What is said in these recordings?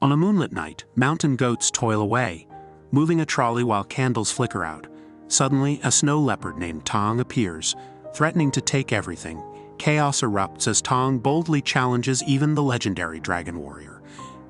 On a moonlit night, mountain goats toil away, moving a trolley while candles flicker out. Suddenly, a snow leopard named Tong appears, threatening to take everything. Chaos erupts as Tong boldly challenges even the legendary dragon warrior.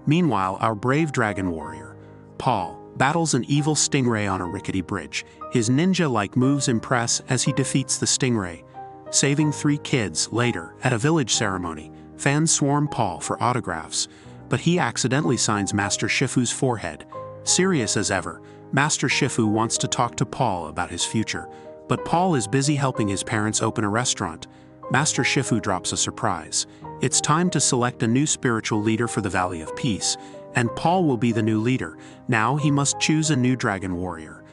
Meanwhile, our brave dragon warrior, Paul, battles an evil stingray on a rickety bridge. His ninja-like moves impress as he defeats the stingray. Saving 3 kids later, at a village ceremony, fans swarm Paul for autographs, but he accidentally signs Master Shifu's forehead. Serious as ever, Master Shifu wants to talk to Paul about his future, but Paul is busy helping his parents open a restaurant. Master Shifu drops a surprise. It's time to select a new spiritual leader for the Valley of Peace, and Paul will be the new leader. Now he must choose a new dragon warrior.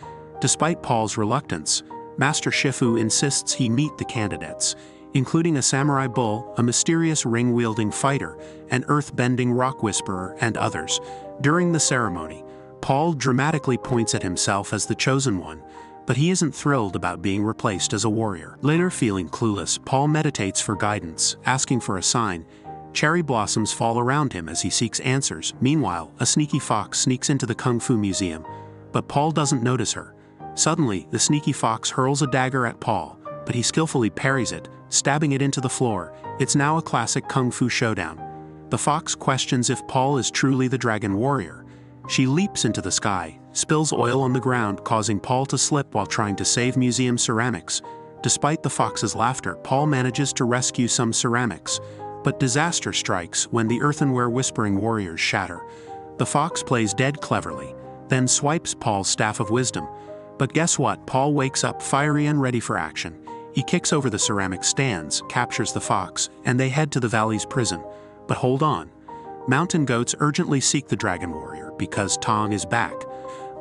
Despite Paul's reluctance, Master Shifu insists he meet the candidates, including a samurai bull, a mysterious ring-wielding fighter, an earth-bending rock whisperer, and others. During the ceremony, Paul dramatically points at himself as the chosen one, but he isn't thrilled about being replaced as a warrior. Later, feeling clueless, Paul meditates for guidance, asking for a sign. Cherry blossoms fall around him as he seeks answers. Meanwhile, a sneaky fox sneaks into the Kung Fu Museum, but Paul doesn't notice her. Suddenly, the sneaky fox hurls a dagger at Paul, but he skillfully parries it, stabbing it into the floor. It's now a classic Kung Fu showdown. The fox questions if Paul is truly the dragon warrior. She leaps into the sky, spills oil on the ground, causing Paul to slip while trying to save museum ceramics. Despite the fox's laughter, Paul manages to rescue some ceramics, but disaster strikes when the earthenware whispering warriors shatter. The fox plays dead cleverly, then swipes Paul's staff of wisdom. But guess what? Paul wakes up fiery and ready for action. He kicks over the ceramic stands, captures the fox, and they head to the valley's prison. But hold on. Mountain goats urgently seek the dragon warrior because Tong is back.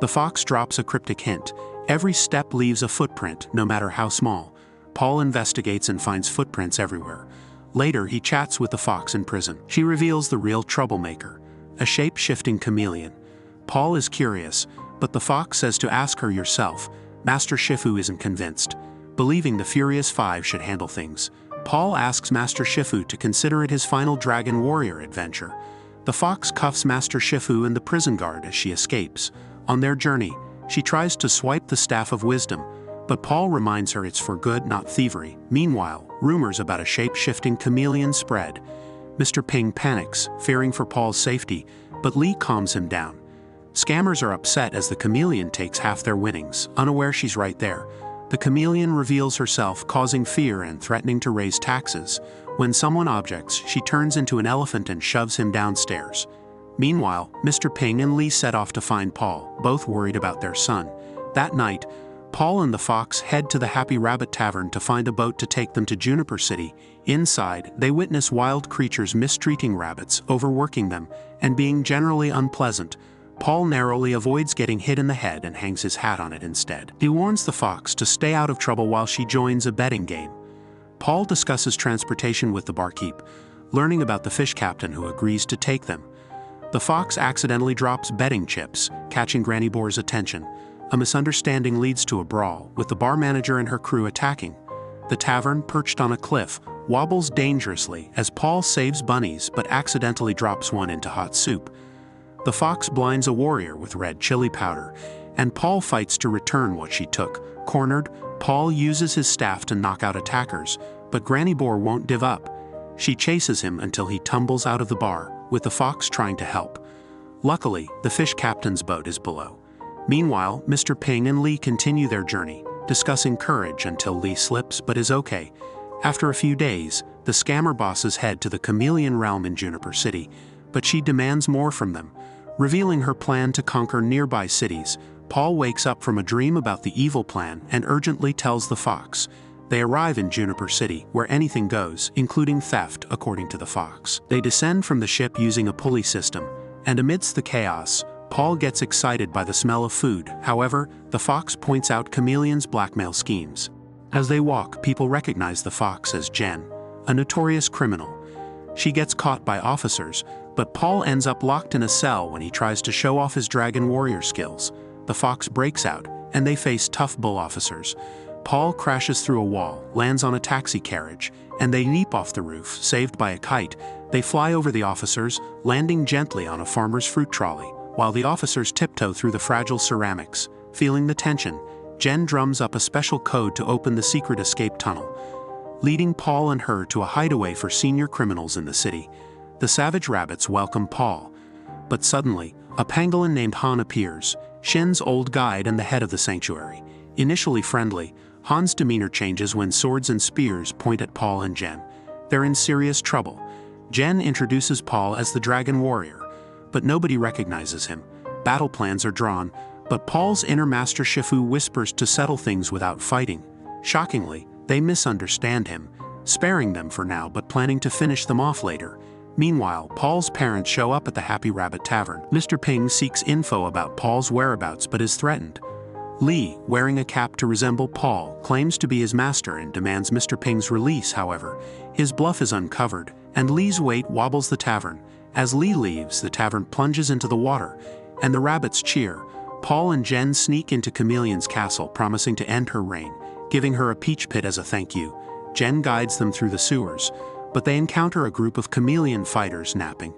The fox drops a cryptic hint. Every step leaves a footprint, no matter how small. Paul investigates and finds footprints everywhere. Later, he chats with the fox in prison. She reveals the real troublemaker, a shape-shifting chameleon. Paul is curious, but the fox says to ask her yourself. Master Shifu isn't convinced, believing the Furious Five should handle things. Paul asks Master Shifu to consider it his final dragon warrior adventure. The fox cuffs Master Shifu and the prison guard as she escapes. On their journey, she tries to swipe the Staff of Wisdom, but Paul reminds her it's for good, not thievery. Meanwhile, rumors about a shape-shifting chameleon spread. Mr. Ping panics, fearing for Paul's safety, but Lee calms him down. Scammers are upset as the chameleon takes half their winnings, unaware she's right there. The chameleon reveals herself, causing fear and threatening to raise taxes. When someone objects, she turns into an elephant and shoves him downstairs. Meanwhile, Mr. Ping and Lee set off to find Paul, both worried about their son. That night, Paul and the fox head to the Happy Rabbit Tavern to find a boat to take them to Juniper City. Inside, they witness wild creatures mistreating rabbits, overworking them, and being generally unpleasant. Paul narrowly avoids getting hit in the head and hangs his hat on it instead. He warns the fox to stay out of trouble while she joins a betting game. Paul discusses transportation with the barkeep, learning about the fish captain who agrees to take them. The fox accidentally drops betting chips, catching Granny Boar's attention. A misunderstanding leads to a brawl, with the bar manager and her crew attacking. The tavern, perched on a cliff, wobbles dangerously as Paul saves bunnies but accidentally drops one into hot soup. The fox blinds a warrior with red chili powder, and Paul fights to return what she took. Cornered, Paul uses his staff to knock out attackers, but Granny Boar won't give up. She chases him until he tumbles out of the bar, with the fox trying to help. Luckily, the fish captain's boat is below. Meanwhile, Mr. Ping and Lee continue their journey, discussing courage until Lee slips but is okay. After a few days, the scammer bosses head to the Chameleon realm in Juniper City, but she demands more from them. Revealing her plan to conquer nearby cities, Paul wakes up from a dream about the evil plan and urgently tells the fox. They arrive in Juniper City, where anything goes, including theft, according to the fox. They descend from the ship using a pulley system, and amidst the chaos, Paul gets excited by the smell of food. However, the fox points out Chameleon's blackmail schemes. As they walk, people recognize the fox as Jen, a notorious criminal. She gets caught by officers, but Paul ends up locked in a cell when he tries to show off his dragon warrior skills. The fox breaks out, and they face tough bull officers. Paul crashes through a wall, lands on a taxi carriage, and they leap off the roof, saved by a kite. They fly over the officers, landing gently on a farmer's fruit trolley, while the officers tiptoe through the fragile ceramics. Feeling the tension, Jen drums up a special code to open the secret escape tunnel, leading Paul and her to a hideaway for senior criminals in the city. The savage rabbits welcome Paul. But suddenly, a pangolin named Han appears, Shin's old guide and the head of the sanctuary. Initially friendly, Han's demeanor changes when swords and spears point at Paul and Jen. They're in serious trouble. Jen introduces Paul as the Dragon Warrior, but nobody recognizes him. Battle plans are drawn, but Paul's inner master Shifu whispers to settle things without fighting. Shockingly, they misunderstand him, sparing them for now but planning to finish them off later. Meanwhile, Paul's parents show up at the Happy Rabbit Tavern. Mr. Ping seeks info about Paul's whereabouts but is threatened. Lee, wearing a cap to resemble Paul, claims to be his master and demands Mr. Ping's release. However, his bluff is uncovered, and Lee's weight wobbles the tavern. As Lee leaves, the tavern plunges into the water, and the rabbits cheer. Paul and Jen sneak into Chameleon's castle, promising to end her reign, giving her a peach pit as a thank you. Jen guides them through the sewers, but they encounter a group of Chameleon fighters napping.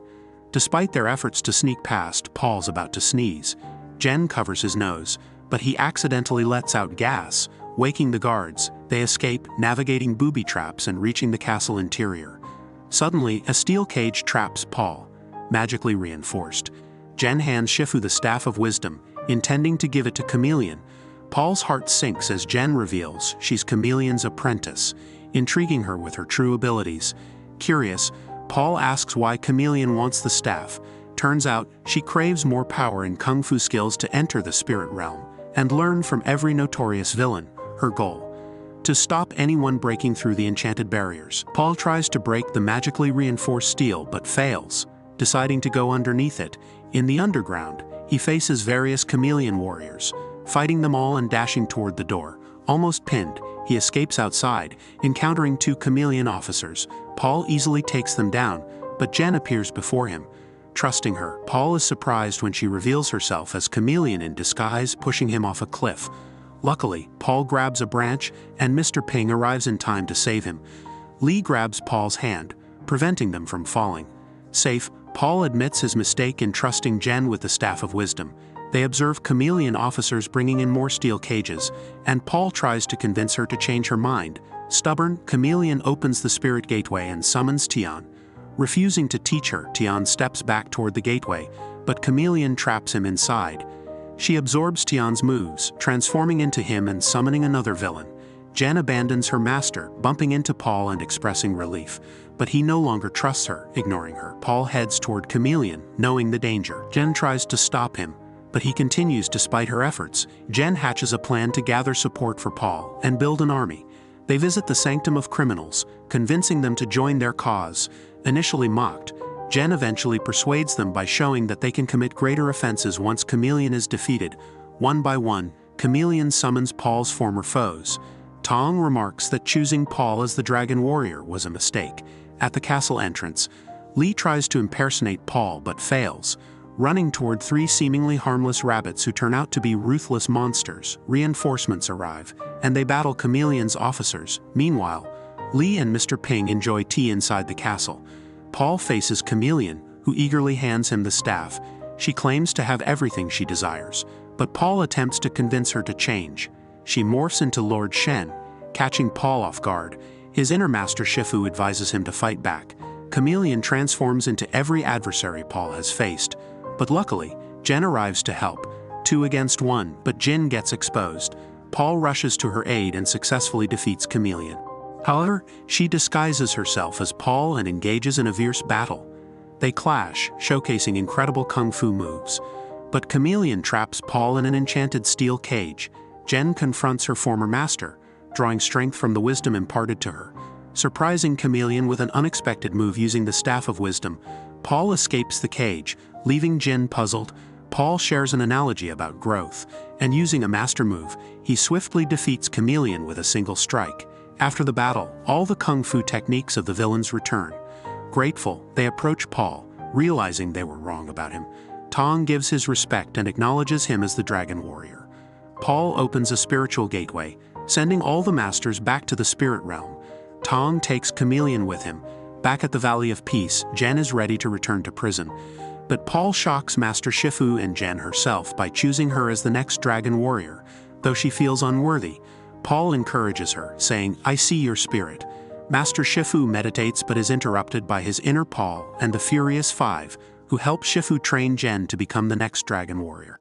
Despite their efforts to sneak past, Paul's about to sneeze. Jen covers his nose, but he accidentally lets out gas, waking the guards. They escape, navigating booby traps and reaching the castle interior. Suddenly, a steel cage traps Paul, magically reinforced. Jen hands Shifu the Staff of Wisdom, intending to give it to Chameleon. Paul's heart sinks as Jen reveals she's Chameleon's apprentice, intriguing her with her true abilities. Curious, Paul asks why Chameleon wants the staff. Turns out, she craves more power and kung fu skills to enter the spirit realm and learn from every notorious villain. Her goal: to stop anyone breaking through the enchanted barriers. Paul tries to break the magically reinforced steel but fails, deciding to go underneath it. In the underground, he faces various Chameleon warriors, fighting them all and dashing toward the door. Almost pinned, he escapes outside, encountering 2 Chameleon officers. Paul easily takes them down, but Jen appears before him. Trusting her, Paul is surprised when she reveals herself as Chameleon in disguise, pushing him off a cliff. Luckily, Paul grabs a branch, and Mr. Ping arrives in time to save him. Lee grabs Paul's hand, preventing them from falling. Safe, Paul admits his mistake in trusting Jen with the Staff of Wisdom. They observe Chameleon officers bringing in more steel cages, and Paul tries to convince her to change her mind. Stubborn, Chameleon opens the spirit gateway and summons Tian. Refusing to teach her, Tian steps back toward the gateway, but Chameleon traps him inside. She absorbs Tian's moves, transforming into him and summoning another villain. Jen abandons her master, bumping into Paul and expressing relief, but he no longer trusts her, ignoring her. Paul heads toward Chameleon, knowing the danger. Jen tries to stop him, but he continues despite her efforts. Jen hatches a plan to gather support for Paul and build an army. They visit the Sanctum of Criminals, convincing them to join their cause. Initially mocked, Jen eventually persuades them by showing that they can commit greater offenses once Chameleon is defeated. One by one, Chameleon summons Paul's former foes. Tong remarks that choosing Paul as the Dragon Warrior was a mistake. At the castle entrance, Lee tries to impersonate Paul but fails, running toward 3 seemingly harmless rabbits who turn out to be ruthless monsters. Reinforcements arrive, and they battle Chameleon's officers. Meanwhile, Lee and Mr. Ping enjoy tea inside the castle. Paul faces Chameleon, who eagerly hands him the staff. She claims to have everything she desires, but Paul attempts to convince her to change. She morphs into Lord Shen, catching Paul off guard. His inner master Shifu advises him to fight back. Chameleon transforms into every adversary Paul has faced, but luckily, Jen arrives to help. 2 against 1, but Jin gets exposed. Paul rushes to her aid and successfully defeats Chameleon. However, she disguises herself as Paul and engages in a fierce battle. They clash, showcasing incredible kung fu moves. But Chameleon traps Paul in an enchanted steel cage. Jen confronts her former master, drawing strength from the wisdom imparted to her. Surprising Chameleon with an unexpected move using the Staff of Wisdom, Paul escapes the cage, leaving Jin puzzled. Paul shares an analogy about growth, and using a master move, he swiftly defeats Chameleon with a single strike. After the battle, all the kung fu techniques of the villains return. Grateful, they approach Paul, realizing they were wrong about him. Tong gives his respect and acknowledges him as the Dragon Warrior. Paul opens a spiritual gateway, Sending all the masters back to the spirit realm, Tong takes Chameleon with him. Back at the Valley of Peace, Jen is ready to return to prison. But Paul shocks Master Shifu and Jen herself by choosing her as the next dragon warrior. Though she feels unworthy, Paul encourages her, saying, "I see your spirit." Master Shifu meditates but is interrupted by his inner Paul and the Furious Five, who help Shifu train Jen to become the next dragon warrior.